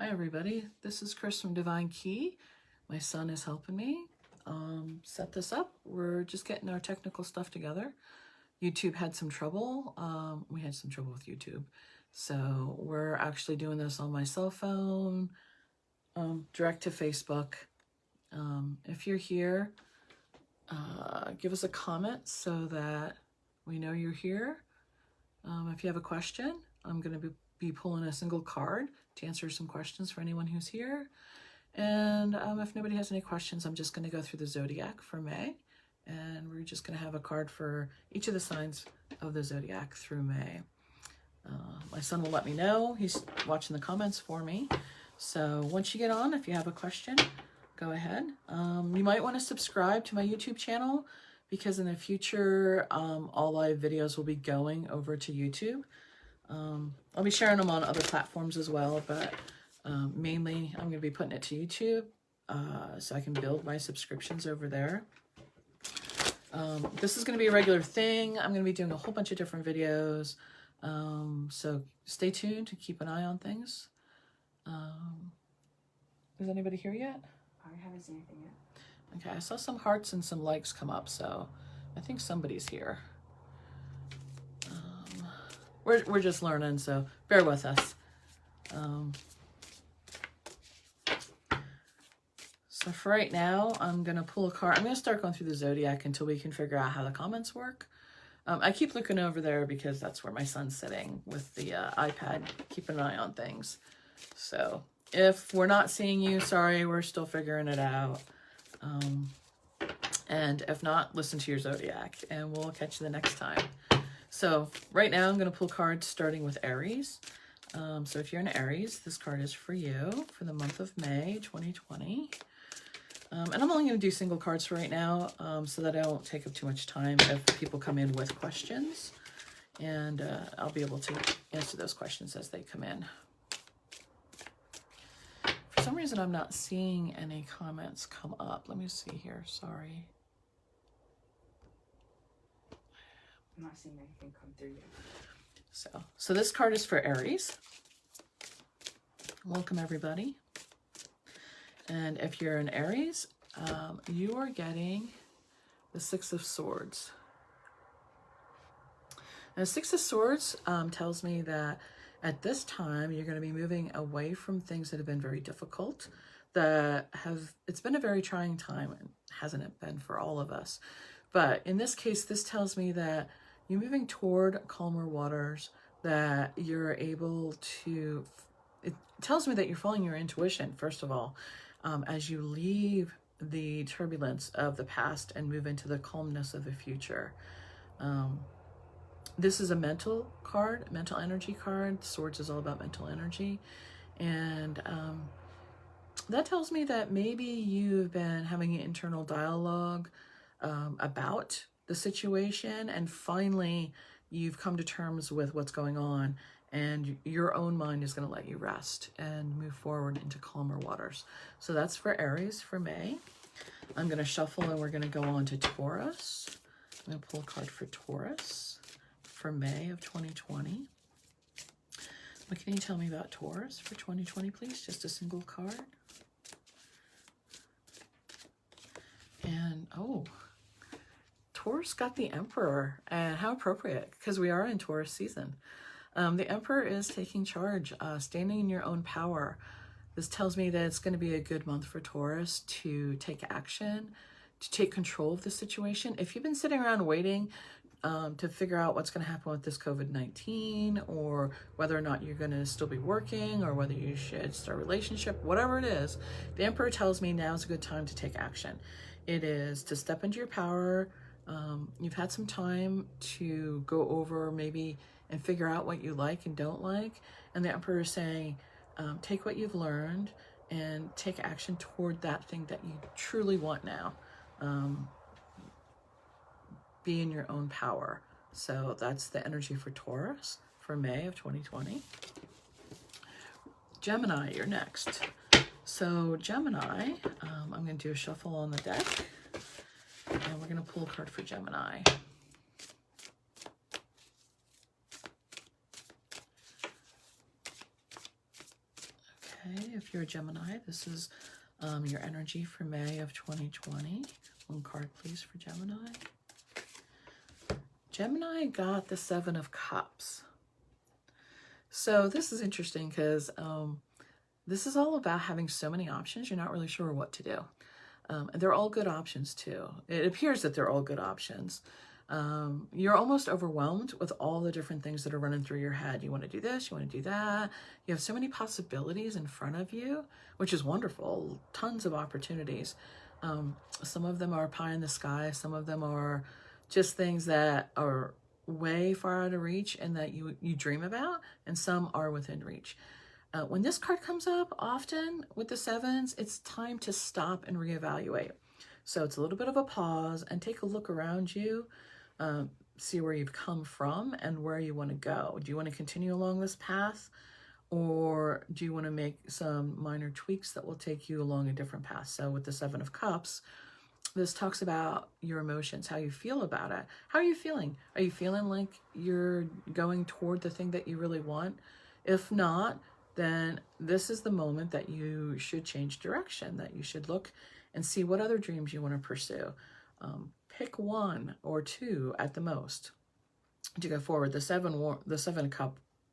Hi everybody, this is Chris from Divine Key. My son is helping me set this up. We're just getting our technical stuff together. YouTube had some trouble. We had some trouble with YouTube. So we're actually doing this on my cell phone, direct to Facebook. If you're here, give us a comment so that we know you're here. If you have a question, I'm going to be pulling a single card to answer some questions for anyone who's here. And if nobody has any questions, I'm just going to go through the zodiac for May. And we're just going to have a card for each of the signs of the zodiac through May. My son will let me know. He's watching the comments for me. So once you get on, if you have a question, go ahead. You might want to subscribe to my YouTube channel because in the future, all live videos will be going over to YouTube. I'll be sharing them on other platforms as well, but mainly I'm going to be putting it to YouTube so I can build my subscriptions over there. This is going to be a regular thing. I'm going to be doing a whole bunch of different videos. So stay tuned to keep an eye on things. Is anybody here yet? I haven't seen anything yet. Okay, I saw some hearts and some likes come up, so I think somebody's here. We're just learning, so bear with us. So for right now, I'm going to pull a card. I'm going to start going through the zodiac until we can figure out how the comments work. I keep looking over there because that's where my son's sitting with the iPad, keeping an eye on things. So if we're not seeing you, sorry, we're still figuring it out. And if not, listen to your zodiac and we'll catch you the next time. So right now I'm going to pull cards starting with Aries. So if you're an Aries, this card is for you for the month of May 2020. And I'm only going to do single cards for right now so that I won't take up too much time if people come in with questions. And I'll be able to answer those questions as they come in. For some reason, I'm not seeing any comments come up. Let me see here. Sorry. I'm not seeing anything come through yet. So this card is for Aries. Welcome, everybody. And if you're an Aries, you are getting the Six of Swords. And the Six of Swords tells me that at this time, you're going to be moving away from things that have been very difficult, it's been a very trying time, and hasn't it been for all of us? But in this case, this tells me that you're moving toward calmer waters, that you're able to, it tells me that you're following your intuition, first of all, as you leave the turbulence of the past and move into the calmness of the future. This is a mental card, mental energy card. Swords is all about mental energy. And that tells me that maybe you've been having an internal dialogue about the situation, and finally you've come to terms with what's going on, and your own mind is going to let you rest and move forward into calmer waters. So that's for Aries for May. I'm going to shuffle and we're going to go on to Taurus. I'm going to pull a card for Taurus for May of 2020. What can you tell me about Taurus for 2020, please? Just a single card. And, oh, Taurus got the Emperor, and how appropriate, because we are in Taurus season. The Emperor is taking charge, standing in your own power. This tells me that it's going to be a good month for Taurus to take action, to take control of the situation. If you've been sitting around waiting to figure out what's going to happen with this COVID-19, or whether or not you're going to still be working, or whether you should start a relationship, whatever it is, the Emperor tells me now is a good time to take action. It is to step into your power. You've had some time to go over maybe and figure out what you like and don't like. And the Emperor is saying, take what you've learned and take action toward that thing that you truly want now. Be in your own power. So that's the energy for Taurus for May of 2020. Gemini, you're next. So Gemini, I'm going to do a shuffle on the deck. And we're going to pull a card for Gemini. Okay, if you're a Gemini, this is your energy for May of 2020. One card, please, for Gemini. Gemini got the Seven of Cups. So this is interesting because this is all about having so many options. You're not really sure what to do. And they're all good options too. It appears that they're all good options. You're almost overwhelmed with all the different things that are running through your head. You want to do this, you want to do that. You have so many possibilities in front of you, which is wonderful. Tons of opportunities. Some of them are pie in the sky. Some of them are just things that are way far out of reach and that you dream about, and some are within reach. When this card comes up, often with the sevens, it's time to stop and reevaluate. So it's a little bit of a pause and take a look around you, see where you've come from and where you want to go. Do you want to continue along this path, or do you want to make some minor tweaks that will take you along a different path? So with the Seven of Cups, this talks about your emotions, how you feel about it. How are you feeling? Are you feeling like you're going toward the thing that you really want? If not, then this is the moment that you should change direction, that you should look and see what other dreams you want to pursue. Pick one or two at the most to go forward. The Seven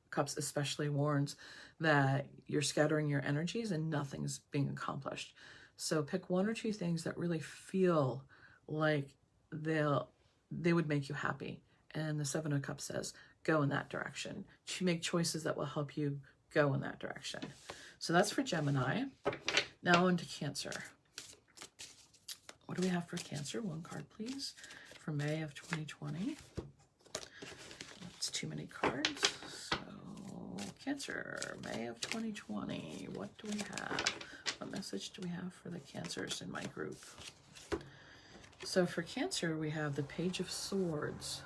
Cups especially warns that you're scattering your energies and nothing's being accomplished. So pick one or two things that really feel like they would make you happy. And the Seven of Cups says, go in that direction. Make choices that will help you go in that direction. So that's for Gemini. Now on to Cancer. What do we have for Cancer? One card, please, for May of 2020. That's too many cards. So Cancer, May of 2020. What do we have? What message do we have for the Cancers in my group? So for Cancer, we have the Page of Swords.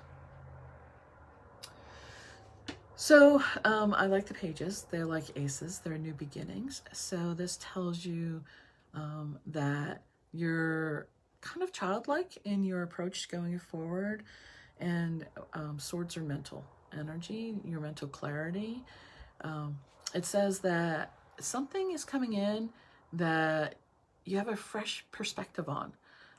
So I like the pages. They're like aces. They're new beginnings. So this tells you that you're kind of childlike in your approach going forward. And swords are mental energy, your mental clarity. It says that something is coming in that you have a fresh perspective on.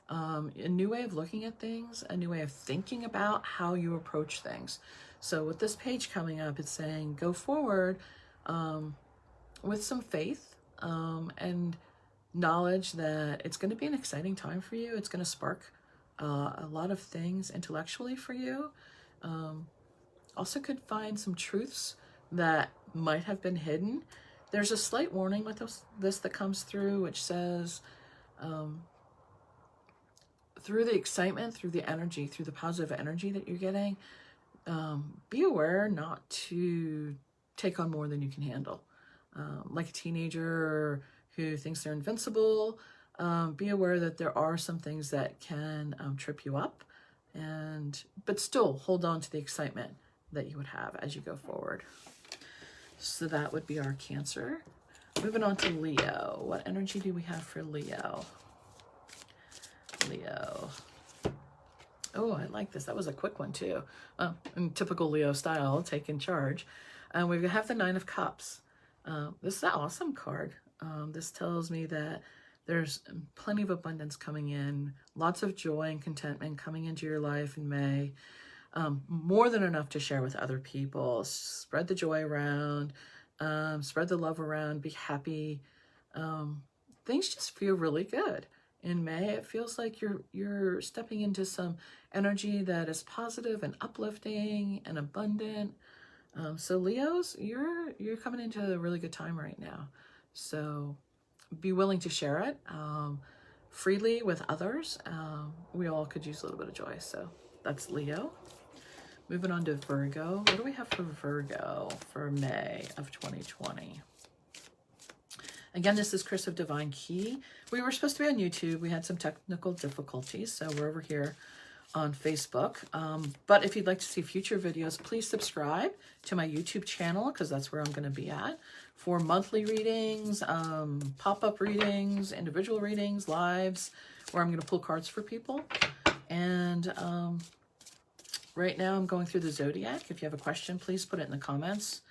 A new way of looking at things, a new way of thinking about how you approach things. So with this page coming up, it's saying go forward with some faith and knowledge that it's going to be an exciting time for you. It's going to spark a lot of things intellectually for you. Also could find some truths that might have been hidden. There's a slight warning with this that comes through, which says, through the excitement, through the energy, through the positive energy that you're getting, be aware not to take on more than you can handle. Like a teenager who thinks they're invincible, be aware that there are some things that can trip you up, but still hold on to the excitement that you would have as you go forward. So that would be our Cancer. Moving on to Leo. What energy do we have for Leo? Leo. Oh, I like this. That was a quick one too. In typical Leo style, taking charge. We have the Nine of Cups. This is an awesome card. This tells me that there's plenty of abundance coming in, lots of joy and contentment coming into your life in May. More than enough to share with other people. Spread the joy around, spread the love around, be happy. Things just feel really good. In May, it feels like you're stepping into some energy that is positive and uplifting and abundant. So Leos, you're coming into a really good time right now. So be willing to share it freely with others. We all could use a little bit of joy. So that's Leo. Moving on to Virgo. What do we have for Virgo for May of 2020? Again, this is Chris of Divine Key. We were supposed to be on YouTube. We had some technical difficulties, so we're over here on Facebook. But if you'd like to see future videos, please subscribe to my YouTube channel, because that's where I'm going to be at for monthly readings, pop-up readings, individual readings, lives, where I'm going to pull cards for people. And right now I'm going through the zodiac. If you have a question, please put it in the comments.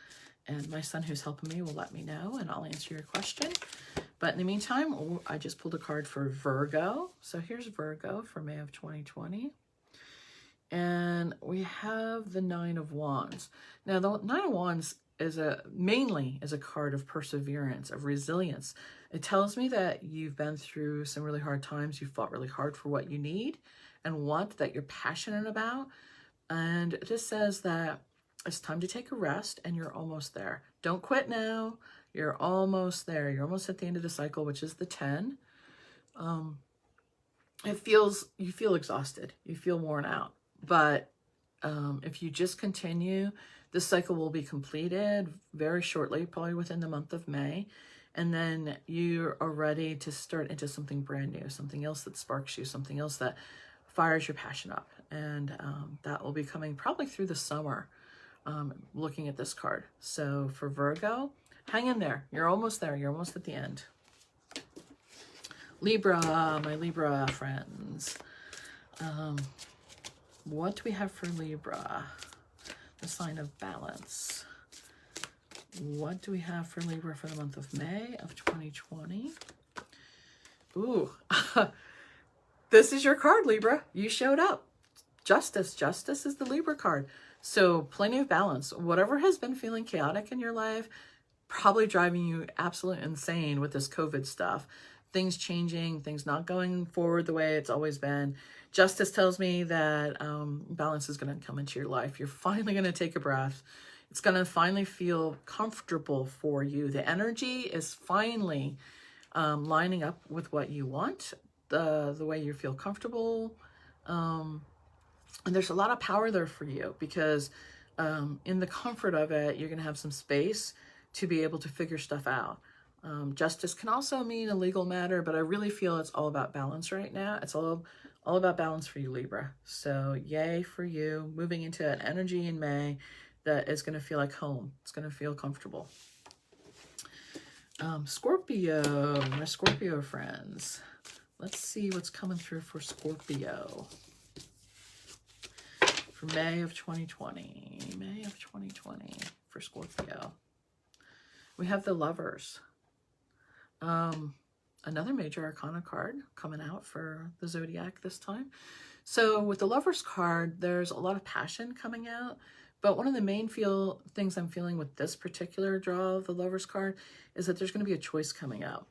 And my son who's helping me will let me know and I'll answer your question. But in the meantime, I just pulled a card for Virgo. So here's Virgo for May of 2020. And we have the Nine of Wands. Now, the Nine of Wands is mainly a card of perseverance, of resilience. It tells me that you've been through some really hard times. You fought really hard for what you need and want, that you're passionate about. And it just says that it's time to take a rest and you're almost there. Don't quit now. You're almost there. You're almost at the end of the cycle, which is the 10. You feel exhausted. You feel worn out. But if you just continue, this cycle will be completed very shortly, probably within the month of May. And then you are ready to start into something brand new, something else that sparks you, something else that fires your passion up. And that will be coming probably through the summer, looking at this card. So for Virgo, hang in there. You're almost there. You're almost at the end. Libra, my Libra friends. What do we have for Libra? The sign of balance. What do we have for Libra for the month of May of 2020? Ooh, this is your card, Libra. You showed up. Justice. Justice is the Libra card. So plenty of balance. Whatever has been feeling chaotic in your life, probably driving you absolutely insane with this COVID stuff. Things changing, things not going forward the way it's always been. Justice tells me that balance is going to come into your life. You're finally going to take a breath. It's going to finally feel comfortable for you. The energy is finally lining up with what you want, the way you feel comfortable. And there's a lot of power there for you because in the comfort of it, you're going to have some space to be able to figure stuff out. Justice can also mean a legal matter, but I really feel it's all about balance right now. It's all about balance for you, Libra. So yay for you, moving into an energy in May that is going to feel like home. It's going to feel comfortable. Scorpio, my Scorpio friends. Let's see what's coming through for Scorpio for May of 2020. May of 2020 for Scorpio. We have the Lovers. Another major arcana card coming out for the zodiac this time. So with the Lovers card, there's a lot of passion coming out. But one of the main things I'm feeling with this particular draw of the Lovers card is that there's going to be a choice coming out.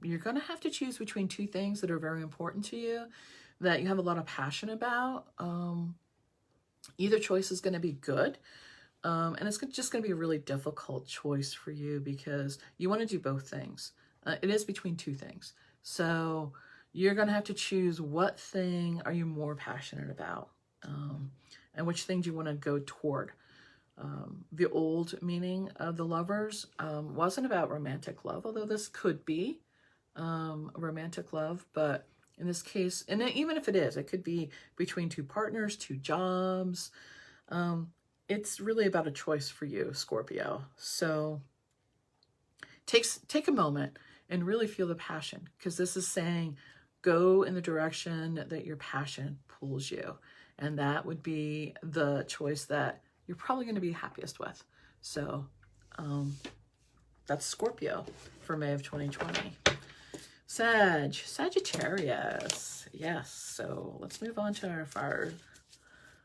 You're going to have to choose between two things that are very important to you, that you have a lot of passion about. Either choice is going to be good. And it's just going to be a really difficult choice for you because you want to do both things. It is between two things. So you're going to have to choose what thing are you more passionate about, and which thing do you want to go toward. The old meaning of the Lovers wasn't about romantic love, although this could be romantic love. But in this case, and even if it is, it could be between two partners, two jobs. It's really about a choice for you, Scorpio. So take a moment and really feel the passion, because this is saying go in the direction that your passion pulls you. And that would be the choice that you're probably going to be happiest with. So that's Scorpio for May of 2020. Sagittarius. Yes. So let's move on to our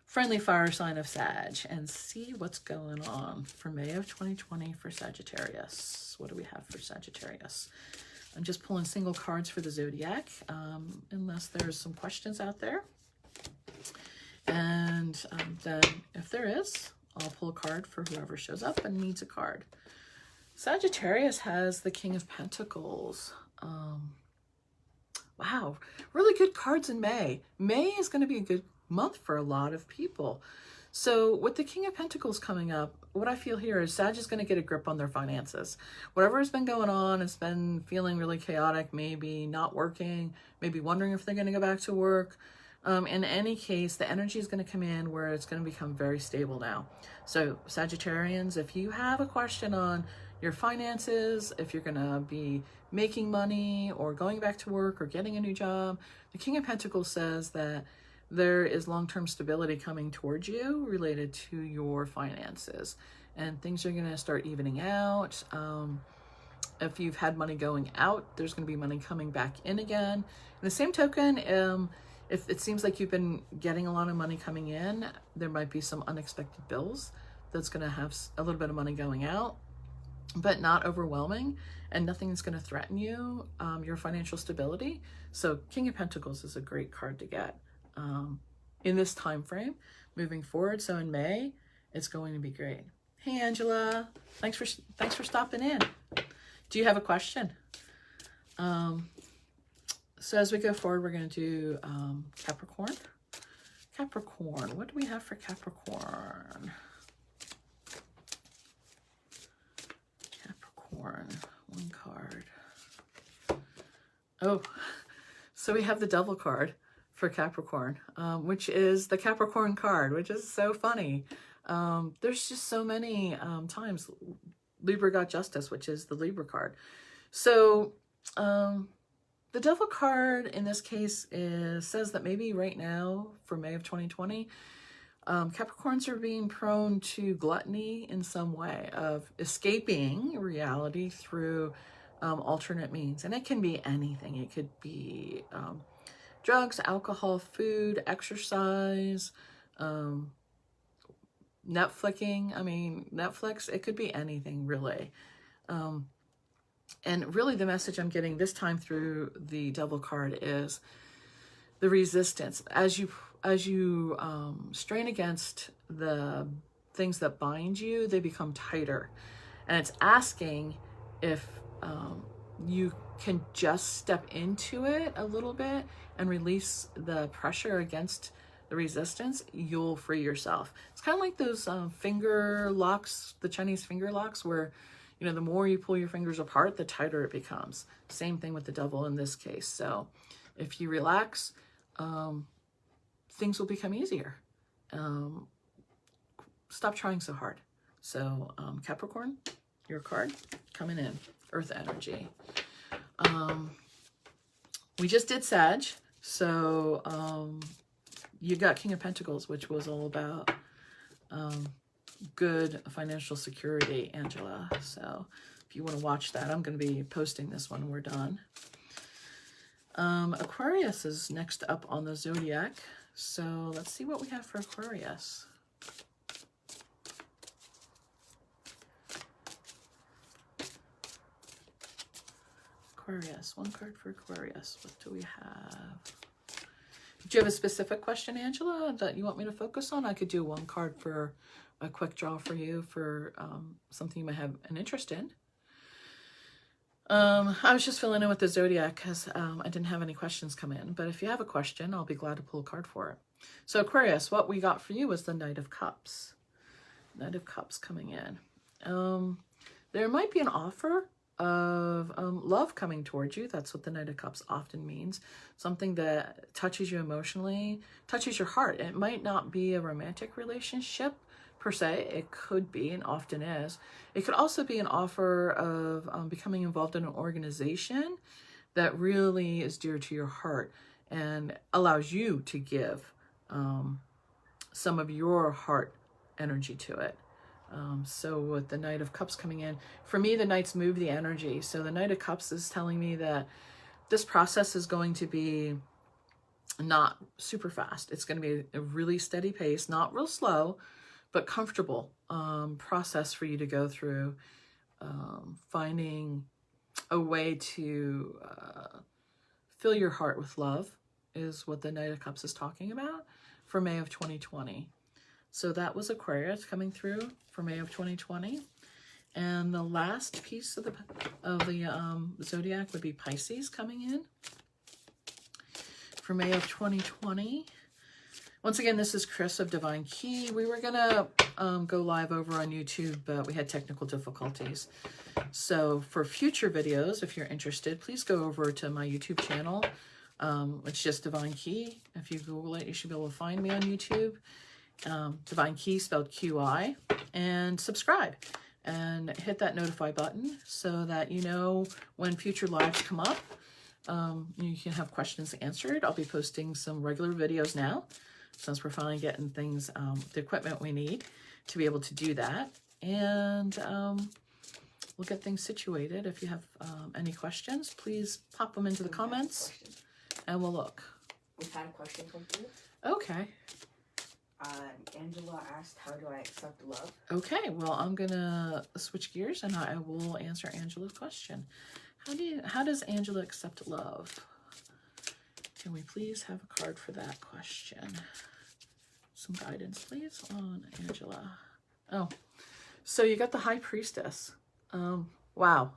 friendly fire sign of Sag and see what's going on for May of 2020 for Sagittarius. What do we have for Sagittarius? I'm just pulling single cards for the zodiac, unless there's some questions out there. And then if there is, I'll pull a card for whoever shows up and needs a card. Sagittarius has the King of Pentacles. Wow, really good cards in May. May is going to be a good month for a lot of people. So with the King of Pentacles coming up, what I feel here is Sag is going to get a grip on their finances. Whatever has been going on, it's been feeling really chaotic, maybe not working, maybe wondering if they're going to go back to work. In any case, the energy is going to come in where it's going to become very stable now. So Sagittarians, if you have a question on your finances, if you're going to be making money or going back to work or getting a new job, the King of Pentacles says that there is long-term stability coming towards you related to your finances. and things are going to start evening out. If you've had money going out, there's going to be money coming back in again. In the same token, if it seems like you've been getting a lot of money coming in, there might be some unexpected bills that's going to have a little bit of money going out, but not overwhelming, and nothing's going to threaten you, your financial stability. So King of Pentacles is a great card to get in this time frame moving forward. So in May, it's going to be great. Hey, Angela, thanks for stopping in. Do you have a question? So as we go forward, we're going to do Capricorn. Capricorn, what do we have for Capricorn? Capricorn, one card. Oh, so we have the Devil card for Capricorn, which is the Capricorn card, which is so funny. There's just so many times Libra got justice, which is the Libra card. So the Devil card in this case says that maybe right now for May of 2020, Capricorns are being prone to gluttony in some way, of escaping reality through alternate means. And it can be anything. It could be drugs, alcohol, food, exercise, Netflixing. I mean, Netflix, it could be anything really. And really the message I'm getting this time through the Devil card is the resistance. As you strain against the things that bind you, they become tighter. And it's asking if you can just step into it a little bit and release the pressure against the resistance, you'll free yourself. It's kind of like those finger locks, the Chinese finger locks, where, you know, the more you pull your fingers apart, the tighter it becomes. Same thing with the Devil in this case. So if you relax, things will become easier. Stop trying so hard. So Capricorn, your card coming in, Earth energy. We just did Sag, so you got King of Pentacles, which was all about good financial security, Angela. So if you want to watch that, I'm going to be posting this when we're done. Aquarius is next up on the zodiac. So let's see what we have for Aquarius. Aquarius, one card for Aquarius. What do we have? Do you have a specific question, Angela, that you want me to focus on? I could do one card for a quick draw for you for something you might have an interest in. I was just filling in with the zodiac because I didn't have any questions come in. But if you have a question, I'll be glad to pull a card for it. So Aquarius, what we got for you was the Knight of Cups. Knight of Cups coming in. There might be an offer of love coming towards you. That's what the Knight of Cups often means. Something that touches you emotionally, touches your heart. It might not be a romantic relationship per se. It could be, and often is. It could also be an offer of becoming involved in an organization that really is dear to your heart and allows you to give some of your heart energy to it. So with the Knight of Cups coming in, for me, the Knights move the energy. So the Knight of Cups is telling me that this process is going to be not super fast. It's going to be a really steady pace, not real slow, but comfortable process for you to go through, finding a way to fill your heart with love is what the Knight of Cups is talking about for May of 2020. So that was Aquarius coming through for May of 2020. And the last piece of the zodiac would be Pisces coming in for May of 2020. Once again, this is Chris of Divine Key. We were going to go live over on YouTube, but we had technical difficulties. So for future videos, if you're interested, please go over to my YouTube channel. It's just Divine Key. If you Google it, you should be able to find me on YouTube. Divine Key spelled QI, and subscribe and hit that notify button so that you know when future lives come up. You can have questions answered. I'll be posting some regular videos now since we're finally getting things, the equipment we need to be able to do that. And we'll get things situated. If you have any questions, please pop them into the comments and we'll look. We've had a question come through. Okay. Angela asked, how do I accept love? Okay, well, I'm gonna switch gears and I will answer Angela's question. How does Angela accept love? Can we please have a card for that question? Some guidance, please, on Angela. Oh, so you got the High Priestess. Wow,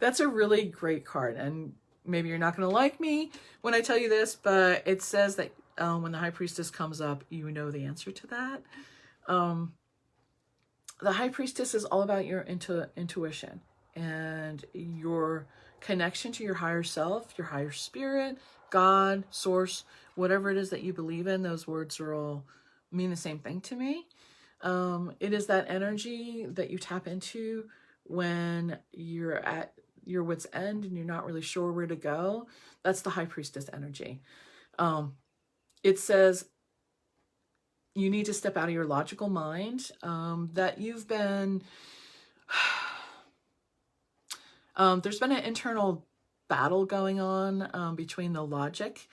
that's a really great card. And maybe you're not going to like me when I tell you this, but it says that when the High Priestess comes up, you know the answer to that. The High Priestess is all about your intuition and your connection to your higher self, your higher spirit, God, source, whatever it is that you believe in. Those words are all mean the same thing to me. It is that energy that you tap into when you're at your wit's end and you're not really sure where to go. That's the High Priestess energy. It says you need to step out of your logical mind, that you've been, there's been an internal battle going on between the logic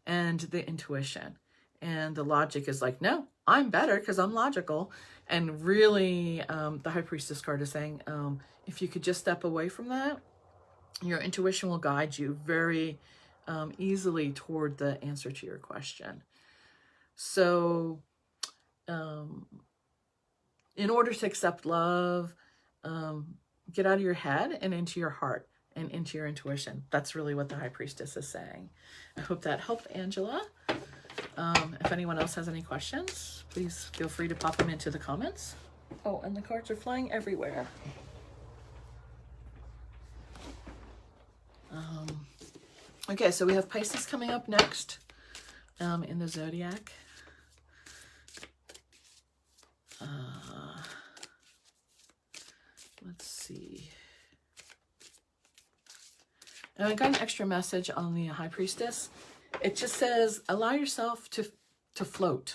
and the intuition. And the logic is like, no, I'm better because I'm logical. And really, the High Priestess card is saying, if you could just step away from that, your intuition will guide you very easily toward the answer to your question. So, in order to accept love, get out of your head and into your heart and into your intuition. That's really what the High Priestess is saying. I hope that helped, Angela. If anyone else has any questions, please feel free to pop them into the comments. Oh, and the cards are flying everywhere. Okay, so we have Pisces coming up next in the zodiac. Let's see. And I got an extra message on the High Priestess. It just says, allow yourself to float,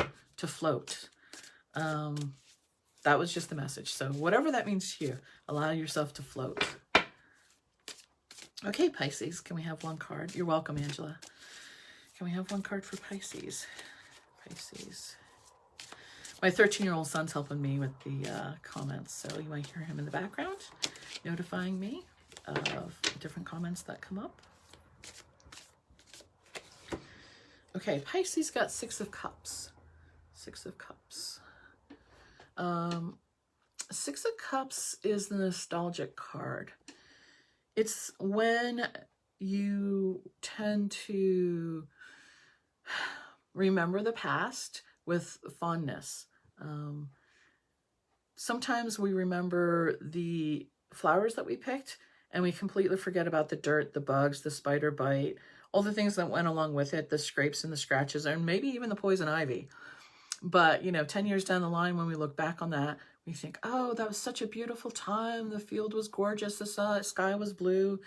that was just the message. So whatever that means to you, allow yourself to float. Okay, Pisces, can we have one card? You're welcome, Angela. Can we have one card for Pisces? Pisces. My 13-year-old son's helping me with the comments, so you might hear him in the background notifying me of different comments that come up. Okay, Pisces got Six of Cups. Six of Cups. Six of Cups is the nostalgic card. It's when you tend to remember the past with fondness. Sometimes we remember the flowers that we picked and we completely forget about the dirt, the bugs, the spider bite, all the things that went along with it, the scrapes and the scratches, and maybe even the poison ivy. But, you know, 10 years down the line, when we look back on that, we think, oh, that was such a beautiful time. The field was gorgeous. The sky was blue.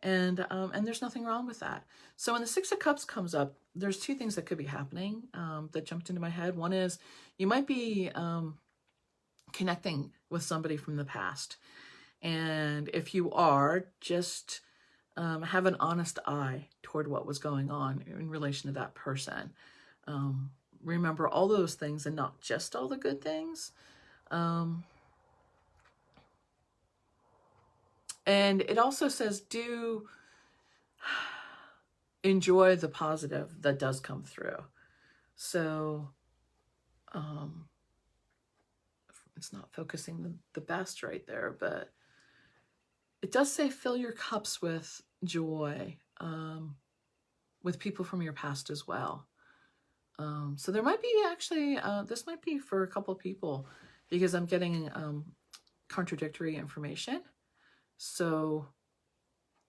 And there's nothing wrong with that. So when the Six of Cups comes up, there's two things that could be happening that jumped into my head. One is you might be connecting with somebody from the past. And if you are, just have an honest eye toward what was going on in relation to that person. Remember all those things and not just all the good things. And it also says do enjoy the positive that does come through. So it's not focusing the best right there, but it does say fill your cups with joy, with people from your past as well. So there might be actually, this might be for a couple people because I'm getting contradictory information. So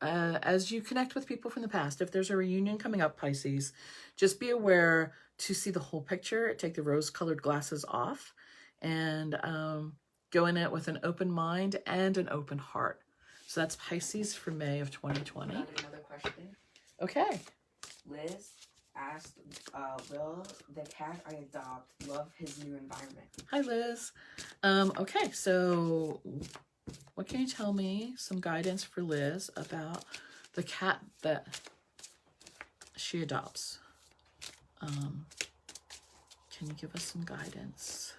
as you connect with people from the past, if there's a reunion coming up, Pisces, just be aware to see the whole picture, take the rose-colored glasses off, and go in it with an open mind and an open heart. So that's Pisces for May of 2020. Another question. Okay. Liz asked, will the cat I adopt love his new environment? Hi, Liz. Okay, so what can you tell me, some guidance for Liz about the cat that she adopts? Can you give us some guidance,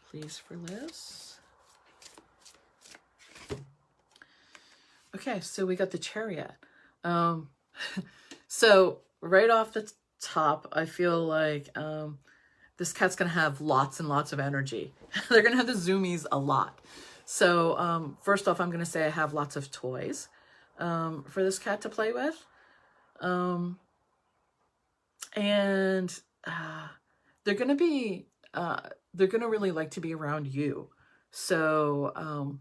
please, for Liz? Okay, so we got the Chariot. So right off the top, I feel like this cat's going to have lots and lots of energy. They're going to have the zoomies a lot. So first off, I'm going to say I have lots of toys for this cat to play with. And they're going to be, they're going to really like to be around you. So,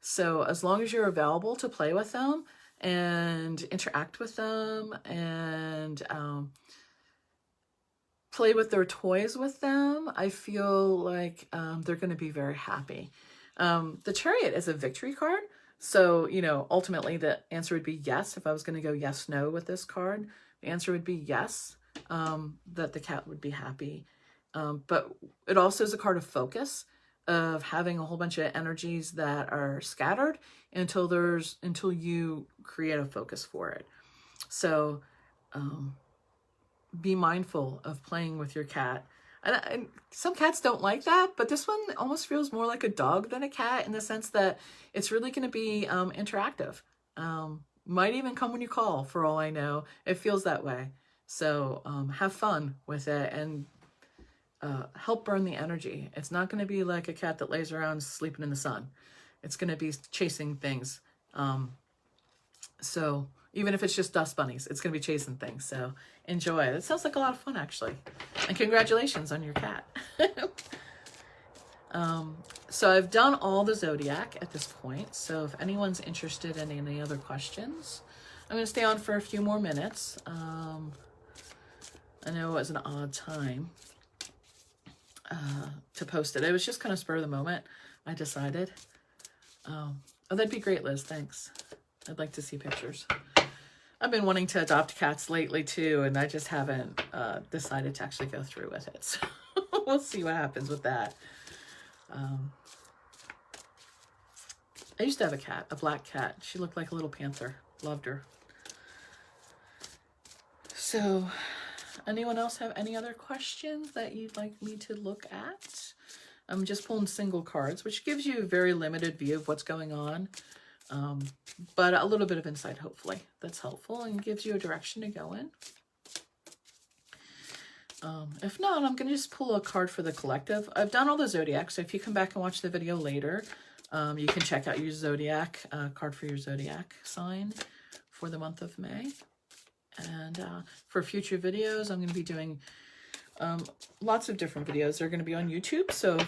so as long as you're available to play with them and interact with them and play with their toys with them, I feel like they're going to be very happy. The Chariot is a victory card. So, you know, ultimately the answer would be yes. If I was going to go yes, no with this card, the answer would be yes, that the cat would be happy. But it also is a card of focus, of having a whole bunch of energies that are scattered until you create a focus for it. So be mindful of playing with your cat. And some cats don't like that, but this one almost feels more like a dog than a cat in the sense that it's really going to be interactive. Might even come when you call, for all I know. It feels that way. So have fun with it and help burn the energy. It's not going to be like a cat that lays around sleeping in the sun. It's going to be chasing things. So even if it's just dust bunnies, it's going to be chasing things. So enjoy. It sounds like a lot of fun, actually. And congratulations on your cat. So I've done all the zodiac at this point. So if anyone's interested in any other questions, I'm going to stay on for a few more minutes. I know it was an odd time to post it. It was just kind of spur of the moment. I decided. Oh, that'd be great, Liz. Thanks. I'd like to see pictures. I've been wanting to adopt cats lately too, and I just haven't decided to actually go through with it. So we'll see what happens with that. I used to have a cat, a black cat. She looked like a little panther. Loved her. So anyone else have any other questions that you'd like me to look at? I'm just pulling single cards, which gives you a very limited view of what's going on. But a little bit of insight, hopefully. That's helpful and gives you a direction to go in. If not, I'm going to just pull a card for the collective. I've done all the zodiac, so if you come back and watch the video later, you can check out your zodiac, card for your zodiac sign for the month of May. And for future videos, I'm going to be doing lots of different videos. They're going to be on YouTube, so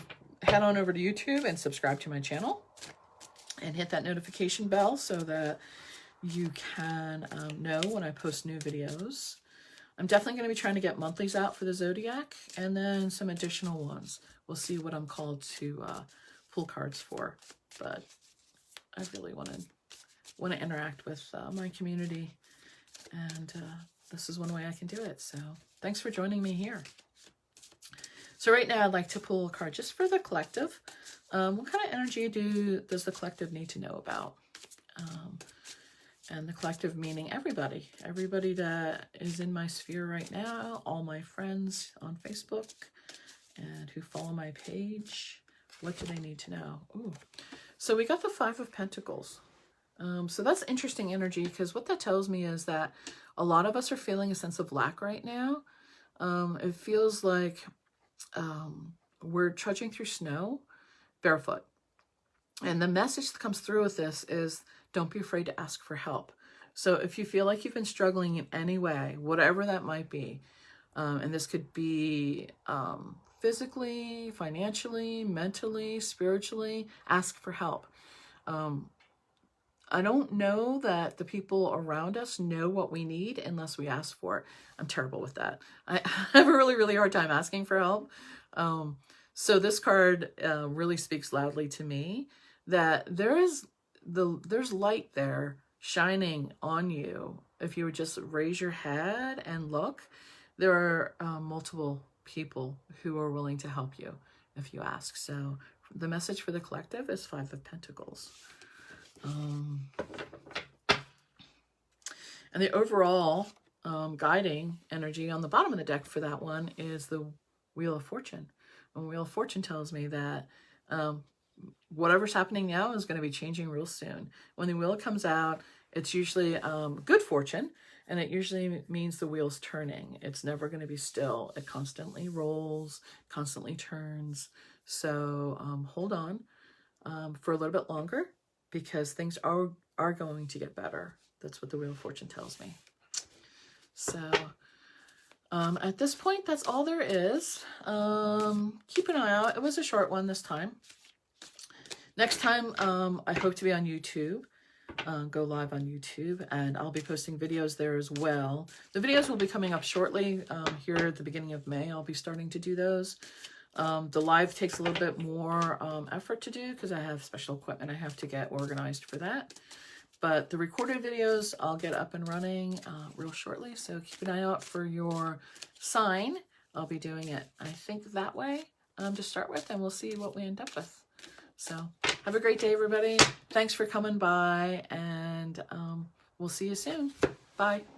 head on over to YouTube and subscribe to my channel. And hit that notification bell so that you can know when I post new videos. I'm definitely going to be trying to get monthlies out for the zodiac and then some additional ones. We'll see what I'm called to pull cards for. But I really want to interact with my community, and this is one way I can do it. So thanks for joining me here. So right now I'd like to pull a card just for the collective. What kind of energy does the collective need to know about? And the collective meaning everybody that is in my sphere right now, all my friends on Facebook and who follow my page. What do they need to know? Ooh. So we got the Five of Pentacles. So that's interesting energy, because what that tells me is that a lot of us are feeling a sense of lack right now. It feels like we're trudging through snow barefoot. And the message that comes through with this is don't be afraid to ask for help. So if you feel like you've been struggling in any way, whatever that might be, and this could be physically, financially, mentally, spiritually, ask for help. I don't know that the people around us know what we need unless we ask for it. I'm terrible with that. I have a really, really hard time asking for help. So this card really speaks loudly to me that there's light there shining on you if you would just raise your head and look, there are multiple people who are willing to help you if you ask. So the message for the collective is 5 of Pentacles. And the overall guiding energy on the bottom of the deck for that one is the Wheel of Fortune. And Wheel of Fortune tells me that whatever's happening now is going to be changing real soon. When the wheel comes out, it's usually good fortune, and it usually means the wheel's turning. It's never going to be still. It constantly rolls, constantly turns. So hold on for a little bit longer, because things are going to get better. That's what the Wheel of Fortune tells me. So at this point, that's all there is. Keep an eye out. It was a short one this time. Next time, I hope to be on YouTube. Go live on YouTube, and I'll be posting videos there as well. The videos will be coming up shortly. Here at the beginning of May, I'll be starting to do those. The live takes a little bit more effort to do, because I have special equipment I have to get organized for that. But the recorded videos, I'll get up and running real shortly. So keep an eye out for your sign. I'll be doing it, I think, that way to start with, and we'll see what we end up with. So have a great day, everybody. Thanks for coming by, and we'll see you soon. Bye.